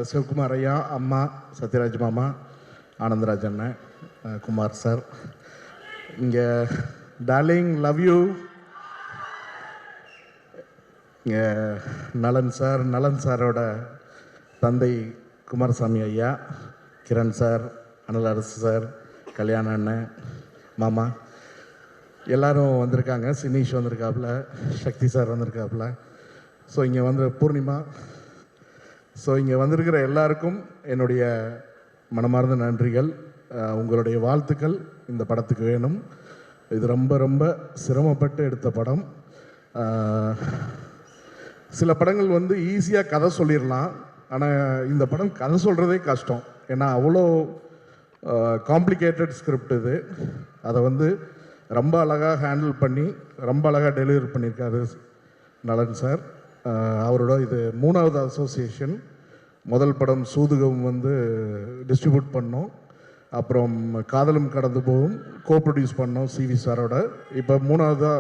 சிவகுமார் ஐயா, அம்மா சத்யராஜ் மாமா, ஆனந்தராஜ் அண்ணன், குமார் சார், இங்கே டார்லிங் லவ் யூ, இங்கே நலன் சாரோட தந்தை குமாரசாமி ஐயா, கிரண் சார், அனலரசு சார், கல்யாண அண்ணன், மாமா எல்லோரும் வந்திருக்காங்க. சினீஷ் வந்திருக்காப்புல, சக்தி சார் வந்திருக்காப்புல. ஸோ இங்கே வந்து பூர்ணிமா. ஸோ இங்கே வந்திருக்கிற எல்லாருக்கும் என்னுடைய மனமார்ந்த நன்றிகள். உங்களுடைய வாழ்த்துக்கள் இந்த படத்துக்கு வேணும். இது ரொம்ப ரொம்ப சிரமப்பட்டு எடுத்த படம். சில படங்கள் வந்து ஈஸியாக கதை சொல்லிடலாம், ஆனால் இந்த படம் கதை சொல்கிறதே கஷ்டம். ஏன்னா அவ்வளோ காம்ப்ளிகேட்டட் ஸ்கிரிப்ட் இது. அதை வந்து ரொம்ப அழகாக ஹேண்டில் பண்ணி ரொம்ப அழகாக டெலிவரி பண்ணியிருக்காரு நலன் சார். அவரோட இது 3வது அசோசியேஷன். முதல் படம் சூதுகம் வந்து டிஸ்ட்ரிபியூட் பண்ணோம், அப்புறம் காதலும் கடந்து போகும் கோ ப்ரொடியூஸ் பண்ணோம் சிவி சாரோட. இப்போ 3வது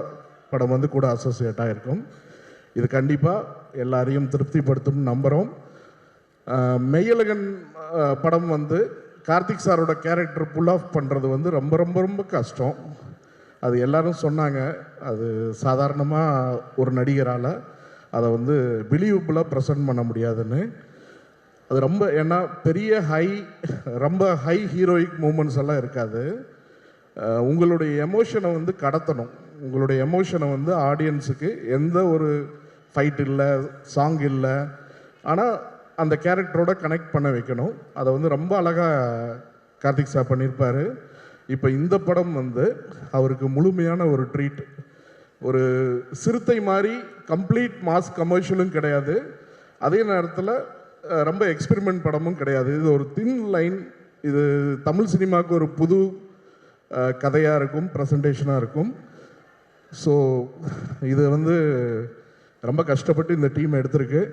படம் வந்து கூட அசோசியேட் ஆகிருக்கும். இது கண்டிப்பாக எல்லாரையும் திருப்திப்படுத்தும் நம்புகிறோம். மெய்யழகன் படம் வந்து கார்த்திக் சாரோட கேரக்டர் புல் ஆஃப் பண்ணுறது வந்து ரொம்ப ரொம்ப ரொம்ப கஷ்டம். அது எல்லாரும் சொன்னாங்க. அது சாதாரணமாக ஒரு நடிகரால் அதை வந்து பிலீவபுளாக ப்ரெசென்ட் பண்ண முடியாதுன்னு. அது ரொம்ப ஏன்னா பெரிய ரொம்ப ஹை ஹீரோயிக் மூமெண்ட்ஸ் எல்லாம் இருக்காது. உங்களுடைய எமோஷனை வந்து கடத்தணும். உங்களுடைய எமோஷனை வந்து ஆடியன்ஸுக்கு எந்த ஒரு ஃபைட் இல்லை, சாங் இல்லை, ஆனால் அந்த கேரக்டரோட கனெக்ட் பண்ண வைக்கணும். அதை வந்து ரொம்ப அழகாக கார்த்திக் சார் பண்ணியிருப்பார். இப்போ இந்த படம் வந்து அவருக்கு முழுமையான ஒரு ட்ரீட். ஒரு சிறுத்தை மாதிரி கம்ப்ளீட் மாஸ் கமர்ஷியலும் கிடையாது, அதே நேரத்தில் ரொம்ப எக்ஸ்பெரிமெண்ட் படமும் கிடையாது. இது ஒரு தின் லைன். இது தமிழ் சினிமாவுக்கு ஒரு புது கதையாக இருக்கும், ப்ரெசன்டேஷனாக இருக்கும். ஸோ இது வந்து ரொம்ப கஷ்டப்பட்டு இந்த டீம் எடுத்திருக்கு.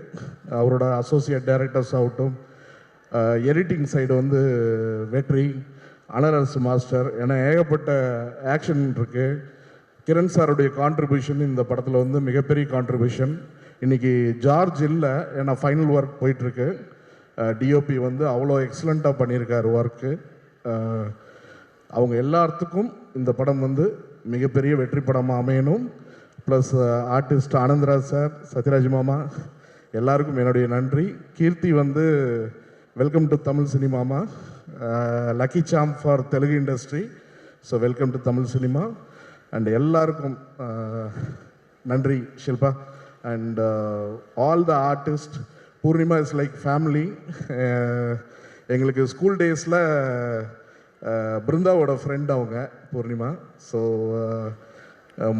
அவரோட அசோசியேட் டைரக்டர்ஸ் ஆகட்டும், எடிட்டிங் சைடு வந்து வெற்றி, அனலரசு மாஸ்டர், ஏன்னா ஏகப்பட்ட ஆக்ஷன் இருக்குது. கிரண் சாருடைய கான்ட்ரிபியூஷன் இந்த படத்தில் வந்து மிகப்பெரிய கான்ட்ரிபியூஷன். இன்றைக்கி ஜார்ஜ் இல்லை, ஏன்னா ஃபைனல் ஒர்க் போயிட்டுருக்கு. டிஓபி வந்து அவ்வளோ எக்ஸலண்ட்டாக பண்ணியிருக்காரு ஒர்க்கு. அவங்க எல்லாத்துக்கும் இந்த படம் வந்து மிகப்பெரிய வெற்றி படமாக அமையணும். Plus artist Anandraj sir, Sathyaraj மாமா எல்லாருக்கும் என்னுடைய நன்றி. கீர்த்தி வந்து வெல்கம் டு தமிழ் சினிமாமா, lucky charm for Telugu industry. So welcome to Tamil cinema. And எல்லாருக்கும் நன்றி Shilpa. And all the artist. Poornima is like family. எங்களுக்கு ஸ்கூல் டேஸில் பிருந்தாவோட ஃப்ரெண்ட் அவங்க Poornima. So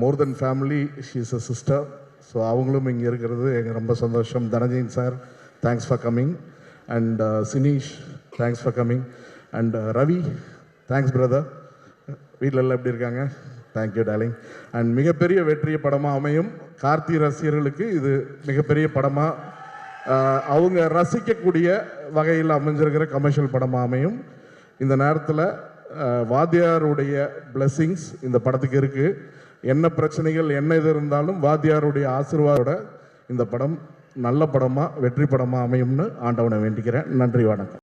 more then family, she is a sister. So அவங்களும் இங்கே இருக்கிறது எங்கள் ரொம்ப சந்தோஷம். Dhananjayan sir, thanks for coming. And Sineesh, thanks for coming. And Ravi, thanks brother. வீட்டில் எல்லாம் எப்படி இருக்காங்க? Thank you darling. அண்ட் மிகப்பெரிய வெற்றிய படமாக அமையும். கார்த்தி ரசிகர்களுக்கு இது மிகப்பெரிய படமாக அவங்க ரசிக்கக்கூடிய வகையில் அமைஞ்சிருக்கிற கமர்ஷியல் படமாக அமையும். இந்த நேரத்தில் வாத்தியாருடைய பிளெஸ்ஸிங்ஸ் இந்த படத்துக்கு இருக்குது. என்ன பிரச்சனைகள் என்ன இது இருந்தாலும் வாத்தியாருடைய ஆசீர்வாதோட இந்த படம் நல்ல படமாக வெற்றி படமாக அமையும்னு ஆண்டவனை வேண்டிக்கிறேன். நன்றி, வணக்கம்.